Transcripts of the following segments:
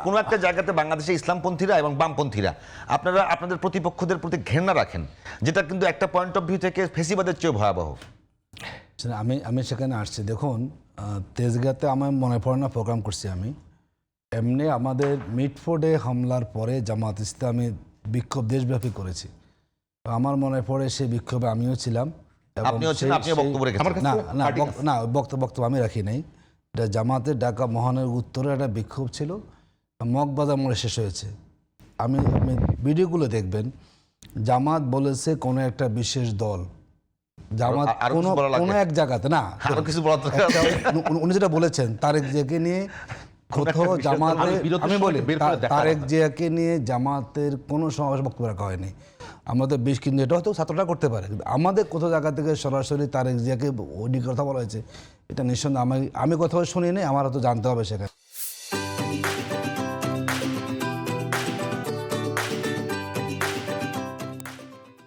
কোনো একটা জায়গাতে বাংলাদেশে ইসলামপন্থীরা এবং বামপন্থীরা আপনারা আপনাদের প্রতিপক্ষদের প্রতি ঘৃণা রাখেন, যেটা কিন্তু একটা পয়েন্ট অফ ভিউ থেকে ফেসিবাদের চেয়ে ভয়াবহ। আমি সেখানে আসছি। দেখুন, তেজগাঁতে আমার মনে পড়ে না প্রোগ্রাম করছি আমি। এমনি আমাদের মিটফোর্ডে হামলার পরে জামাত ইসলামী বিক্ষোভ দেশব্যাপী করেছি। আমার মনে পড়ে সেই বিক্ষোভে আমিও ছিলাম। না, বক্তব্য আমি রাখি নাই। এটা জামাতের ঢাকা মহানগর উত্তরে একটা বিক্ষোভ ছিল, মগবাজার মোড়ে শেষ হয়েছে। আপনি ভিডিওগুলো দেখবেন, জামাত বলেছে কোনো একটা বিশেষ দল, জামাত কোনো এক জায়গাতে না, উনি যেটা বলেছেন তারেক জিয়াকে নিয়ে কোথাও জামাতের, আমি বলি তারেক জিয়াকে নিয়ে জামাতের কোনো সমাবেশ বক্তব্য রাখা হয়নি। আমাদের বেশ, কিন্তু এটা হয়তো ছাত্রটা করতে পারে, কিন্তু আমাদের কোথাও জায়গা থেকে সরাসরি তারেক জিয়াকে ওই কথা বলা হয়েছে, এটা নিঃসন্দেহে আমি কোথাও শুনি নাই, আমার হয়তো জানতে হবে সেখানে।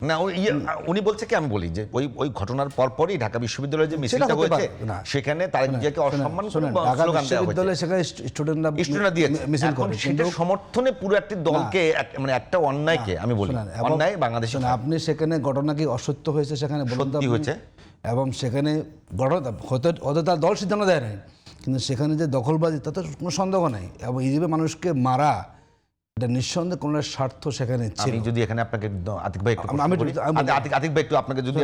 না, উনি বলছে কি, আমি বলি যে ওই ঘটনার পরপরই ঢাকা বিশ্ববিদ্যালয়ে যে মিছিলটা হয়েছে সেখানে তারেক জিয়াকে অসম্মান করে স্লোগান দেওয়া হয়েছে, সেখানে স্টুডেন্টরা দিয়েছে মিছিল করে, সেটা সমর্থনে পুরো একটি দলকে, মানে একটা অন্যায়কে, আমি বলি অন্যায় বাংলাদেশে। আপনি সেখানে ঘটনা কি অসত্য হয়েছে সেখানে সত্যি হয়েছে, এবং সেখানে ঘটনা হয়তো তার দল সিদ্ধান্ত দেয় নাই, কিন্তু সেখানে যে দখলবাজি তাতে কোনো সন্দেহ নাই, এবং এইভাবে মানুষকে মারা এটা নিঃসন্দেহে কোনো স্বার্থ সেখানে ছিল। যদি এখানে আপনাকে আতিক ভাই একটু আপনাকে যদি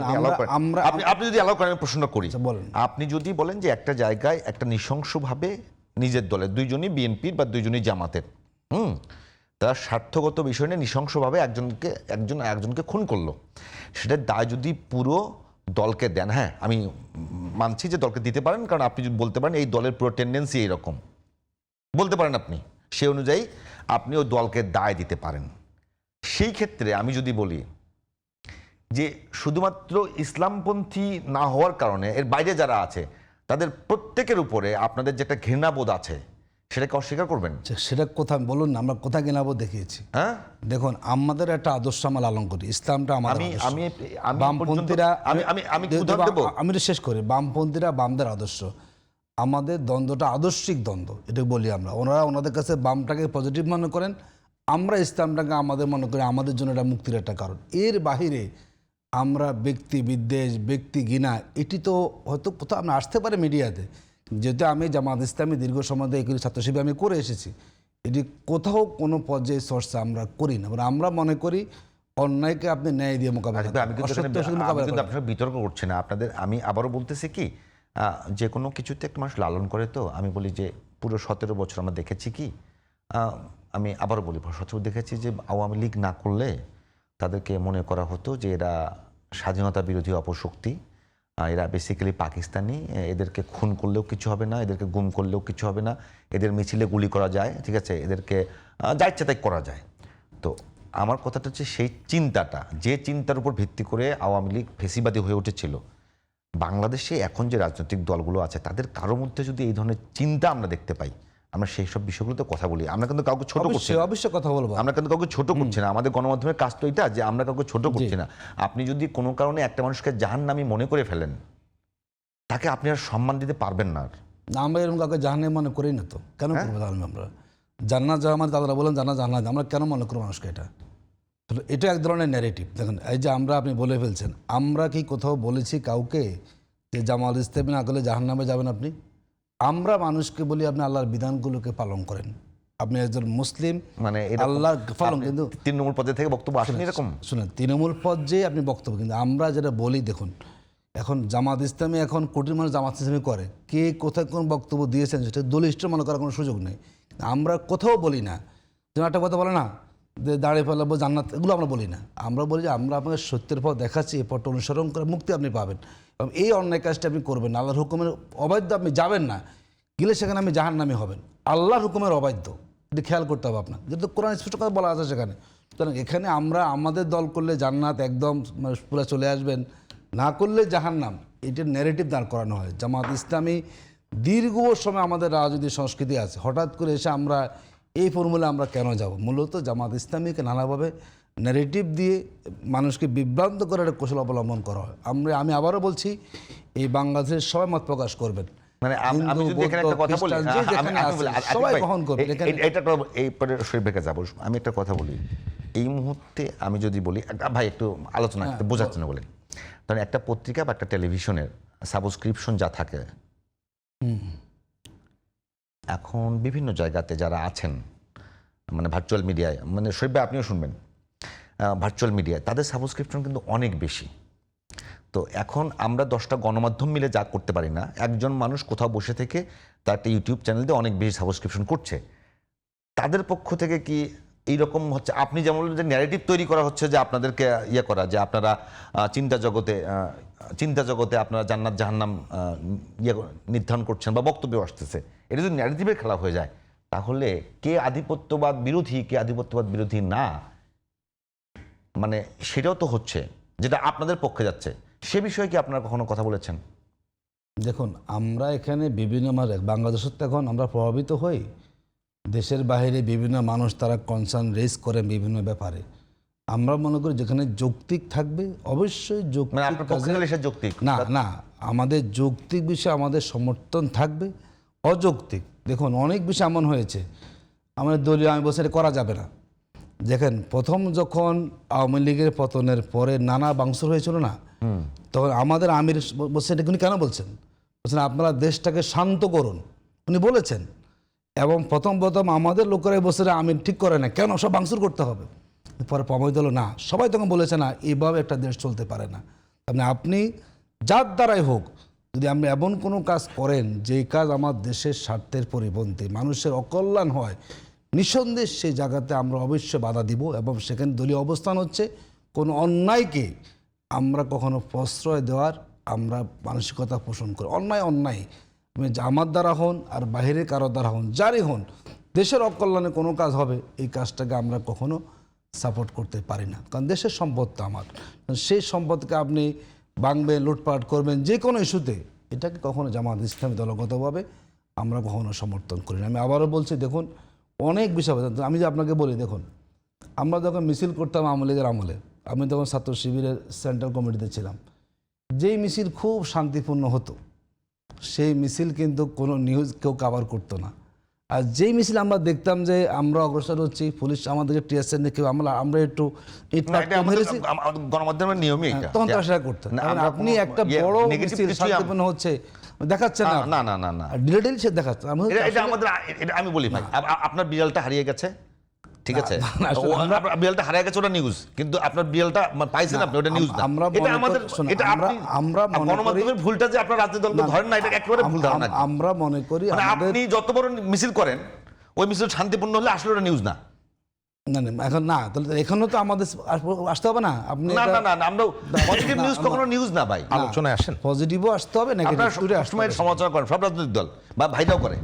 আপনি যদি অ্যালাউ করেন প্রশ্ন করি, আপনি যদি বলেন যে একটা জায়গায় একটা নৃশংসভাবে নিজের দলের দুইজনই বিএনপির বা দুইজনই জামাতের তারা স্বার্থগত বিষয় নিয়ে নৃশংসভাবে একজনকে খুন করলো, সেটার দায় যদি পুরো দলকে দেন, হ্যাঁ আমি মানছি যে দলকে দিতে পারেন, কারণ আপনি যদি বলতে পারেন এই দলের পুরো টেন্ডেন্সি এইরকম বলতে পারেন আপনি, সে অনুযায়ী আপনি ওই দলকে দায় দিতে পারেন। সেই ক্ষেত্রে আমি যদি বলি যে শুধুমাত্র ইসলামপন্থী না হওয়ার কারণে এর বাইরে যারা আছে তাদের প্রত্যেকের উপরে আপনাদের যে একটা ঘৃণাবোধ আছে সেটাকে অস্বীকার করবেন? সেটা কোথায় বলুন না, আমরা কোথায় ঘৃণাবোধ দেখিয়েছি? হ্যাঁ, দেখুন, আমাদের একটা আদর্শ আমরা লালন করি, ইসলামটা আমাদের। বামপন্থীরা, আমি শেষ করি, বামপন্থীরা বামদের আদর্শ, আমাদের দ্বন্দ্বটা আদর্শিক দ্বন্দ্ব, এটা বলি আমরা। ওনারা ওনাদের কাছে বামটাকে পজিটিভ মনে করেন, আমরা ইসলামটাকে আমাদের মনে করি আমাদের জন্য এটা মুক্তির একটা কারণ। এর বাহিরে আমরা ব্যক্তি বিদ্বেষ, ব্যক্তি ঘৃণা, এটি তো হয়তো কোথাও আমরা আসতে পারে মিডিয়াতে, যেহেতু আমি জামাত ইসলামী দীর্ঘ সময় ধরে এগুলি ছাত্র শিবির আমি করে এসেছি, এটি কোথাও কোনো পর্যায়ে চর্চা আমরা করি না। আমরা মনে করি অন্যায়কে আপনি ন্যায় দিয়ে মোকাবেলা। আপনারা বিতর্ক করছে না আপনাদের, আমি আবারও বলতেছি কি, যে কোনো কিছুতে একটা মানুষ লালন করে, তো আমি বলি যে পুরো 17 বছর আমরা দেখেছি কি, আমি আবারও বলি 17 দেখেছি যে আওয়ামী লীগ না করলে তাদেরকে মনে করা হতো যে এরা স্বাধীনতা বিরোধী অপশক্তি, এরা বেসিক্যালি পাকিস্তানি, এদেরকে খুন করলেও কিছু হবে না, এদেরকে গুম করলেও কিছু হবে না, এদের মিছিলে গুলি করা যায়, ঠিক আছে, এদেরকে যা ইচ্ছা তাই করা যায়। তো আমার কথাটা হচ্ছে সেই চিন্তাটা, যে চিন্তার উপর ভিত্তি করে আওয়ামী লীগ ফেসিবাদী হয়ে উঠেছিল, বাংলাদেশে এখন যে রাজনৈতিক দলগুলো আছে তাদের কারো মধ্যে যদি এই ধরনের চিন্তা আমরা দেখতে পাই, আমরা সেই সব বিষয়গুলোতে কথা বলি। আমরা কিন্তু কাউকে ছোট করছি না, অবশ্যই কথা বলবো, আমরা কিন্তু কাউকে ছোট করছি না, আমাদের গণমাধ্যমের কাজ তো এটা যে আমরা কাউকে ছোট করছি না। আপনি যদি কোনো কারণে একটা মানুষকে জাহান্নামী মনে করে ফেলেন, তাকে আপনি আর সম্মান দিতে পারবেন না। আমরা এরকম কাউকে জাহান্নামী মনে করি না, তো কেন করবো? আমরা জান্নাত যাওয়া, আমার দাদারা বলেন জান্নাত, আমরা কেন মনে করবো মানুষকে? এটা এক ধরনের ন্যারেটিভ। দেখেন, এই যে আপনি বলে ফেলছেন, আমরা কি কোথাও বলেছি কাউকে যে জামাত ইসলামী না করলে জাহান্নামে যাবেন আপনি? আমরা মানুষকে বলি আপনি আল্লাহর বিধানগুলোকে পালন করেন, আপনি একজন মুসলিম, মানে আল্লাহর পালন। কিন্তু তৃণমূল পর্যায়ে থেকে বক্তব্য আসেন এরকম, শুনেন, তৃণমূল পর্যায়ে আপনি বক্তব্য, কিন্তু আমরা যেটা বলি, দেখুন এখন জামাত ইসলামী, এখন কোটির মানুষ জামাত ইসলামী করে, কে কোথায় কোন বক্তব্য দিয়েছেন সেটা দলিষ্ঠ মনে করার কোনো সুযোগ নেই। আমরা কোথাও বলি না, যেন একটা কথা বলে না যে দাঁড়িয়ে ফেলাবো জান্নাত, এগুলো আমরা বলি না। আমরা বলি যে আমরা আপনাকে সত্যের পথ দেখাচ্ছি, এই পথটা অনুসরণ করে মুক্তি আপনি পাবেন, এবং এই অন্যায় কাজটা আপনি করবেন না, আল্লাহর হুকুমের অবাধ্য আপনি যাবেন না, গেলে সেখানে আপনি জাহান্নামী হবেন, আল্লাহর হুকুমের অবাধ্য, এটা খেয়াল করতে হবে আপনার, যেহেতু কোরআন স্পষ্ট কথা বলা আছে সেখানে। সুতরাং এখানে আমরা আমাদের দল করলে জান্নাত একদম পুরো চলে আসবেন, না করলে জাহান্নাম, এটার ন্যারেটিভ দাঁড় করানো হয়। জামাত ইসলামী দীর্ঘ সময় আমাদের রাজনৈতিক সংস্কৃতি আছে, হঠাৎ করে এসে আমরা এই ফর্মুলা আমরা কেন যাব? মূলত জামাত ইসলামীকে নানাভাবে ন্যারেটিভ দিয়ে মানুষকে বিভ্রান্ত করার কৌশল অবলম্বন করা হয়। আমি আবারও বলছি, এই বাংলাদেশের সবাই মত প্রকাশ করবেন, মানে আমি যদি এখানে একটা কথা বলি, সবাই গ্রহণ করবে। এটা এই পরে শরীফের যাবো, আমি একটা কথা বলি। এই মুহূর্তে আমি যদি বলি, ভাই একটু আলোচনা বোঝাচ্ছে না বলে, কারণ একটা পত্রিকা বা একটা টেলিভিশনের সাবস্ক্রিপশন যা থাকে, এখন বিভিন্ন জায়গাতে যারা আছেন মানে ভার্চুয়াল মিডিয়ায়, মানে শরীফ ভাই আপনিও শুনবেন, ভার্চুয়াল মিডিয়ায় তাদের সাবস্ক্রিপশন কিন্তু অনেক বেশি। তো এখন আমরা 10টা গণমাধ্যম মিলে যা করতে পারি না, একজন মানুষ কোথাও বসে থেকে তার একটা ইউটিউব চ্যানেল দিয়ে অনেক বেশি সাবস্ক্রিপশন করছে। তাদের পক্ষ থেকে কি এইরকম হচ্ছে, আপনি যেমন যে ন্যারেটিভ তৈরি করা হচ্ছে যে আপনাদেরকে ইয়ে করা, যে আপনারা চিন্তা জগতে আপনারা জান্নাত জাহান্নাম নির্ধারণ করছেন বা বক্তব্য আসতেছে, এটা যদি ন্যারেটিভের খেলা হয়ে যায়, তাহলে কে আধিপত্যবাদ বিরোধী কে আধিপত্যবাদ বিরোধী না, মানে সেটাও তো হচ্ছে, যেটা আপনাদের পক্ষে যাচ্ছে। সে বিষয়ে কি আপনারা কখনো কথা বলেছেন? দেখুন, আমরা এখানে বিভিন্ন বাংলাদেশের তো এখন আমরা প্রভাবিত হই, দেশের বাইরে বিভিন্ন মানুষ তারা কনসার্ন রেজ করেন বিভিন্ন ব্যাপারে। আমরা মনে করি যেখানে যৌক্তিক থাকবে অবশ্যই যৌক্তিক না আমাদের যৌক্তিক বিষয়ে আমাদের সমর্থন থাকবে। অযৌক্তিক দেখুন অনেক বিষয় এমন হয়েছে আমাদের দলীয় আমি বলছি এটা করা যাবে না। দেখেন প্রথম যখন আওয়ামী লীগের পতনের পরে নানা বাংসুর হয়েছিল না, তখন আমাদের আমির বলছেন, এটা উনি কেন বলছেন আপনারা দেশটাকে শান্ত করুন, উনি বলেছেন। এবং প্রথম আমাদের লোকেরাই বসে আমির ঠিক করে না, কেন সব বাংসুর করতে হবে। পরে প্রমাণিত হলো না, সবাই তখন বলেছে না এইভাবে একটা দেশ চলতে পারে না। মানে আপনি যার দ্বারাই হোক যদি আপনি এমন কোনো কাজ করেন যেই কাজ আমার দেশের স্বার্থের পরিপন্থী, মানুষের অকল্যাণ হয়, নিঃসন্দেহে সেই জায়গাতে আমরা অবশ্যই বাধা দিব। এবং সেখানে দলীয় অবস্থান হচ্ছে কোনো অন্যায়কে আমরা কখনো প্রশ্রয় দেওয়ার আমরা মানসিকতা পোষণ করি। অন্যায় আমার দ্বারা হন আর বাহিরের কারো দ্বারা হন, যারই হন, দেশের অকল্যাণে কোনো কাজ হবে এই কাজটাকে আমরা কখনো সাপোর্ট করতে পারি না। কারণ দেশের সম্পদ তো আমার, সেই সম্পদকে আপনি ভাঙবেন, লুটপাট করবেন যে কোনো ইস্যুতে, এটাকে কখনো জামাত ইসলামী দলগতভাবে আমরা কখনো সমর্থন করি না। আমি আবারও বলছি, দেখুন অনেক বিষয় আমি যে আপনাকে বলি, দেখুন আমরা যখন মিছিল করতাম আওয়ামী লীগের আমলে, আমি তখন ছাত্র শিবিরের সেন্ট্রাল কমিটিতে ছিলাম, যেই মিছিল খুব শান্তিপূর্ণ হতো সেই মিছিল কিন্তু কোনো নিউজ কেউ কভার করতো না। আর যেই মিছিল আমরা দেখতাম যে আমরা অগ্রসর হচ্ছি, পুলিশ আমাদেরকে টিয়ারশেল নিয়ে কেউ আমরা একটু গণমাধ্যমের নিয়মই তখন তারা সেটা করতেন। আপনি একটা বড় মিছিল শান্তিপূর্ণ হচ্ছে দেখাচ্ছেন না ডিটেইল সে দেখাচ্ছে। আমি বলি ভাই, আপনার বিড়ালটা হারিয়ে গেছে, ঠিক আছে, বিড়ালটা হারিয়ে গেছে ওটা নিউজ, কিন্তু আপনার বিড়ালটা পাইছেন আপনি, ওটা নিউজ না। এটা আমাদের আমরা গণমাধ্যমের ভুলটা যে আপনার রাজনৈতিক দলকে ধরেন না, এটা একেবারে ভুল ধারণা। আমরা মনে করি আপনি যত বড় মিছিল করেন, ওই মিছিল শান্তিপূর্ণ হলে আসলে ওটা নিউজ না। না এখন না, তাহলে এখনো তো আমাদের আসতে হবে না। আপনি না আমরা পজিটিভ নিউজ কখনো নিউজ না ভাই, আলোচনায় আসেন, পজিটিভও আসতে হবে, নেগেটিভ সমালোচনা করেন সব রাজনৈতিক দল বা ভাইরাও করে।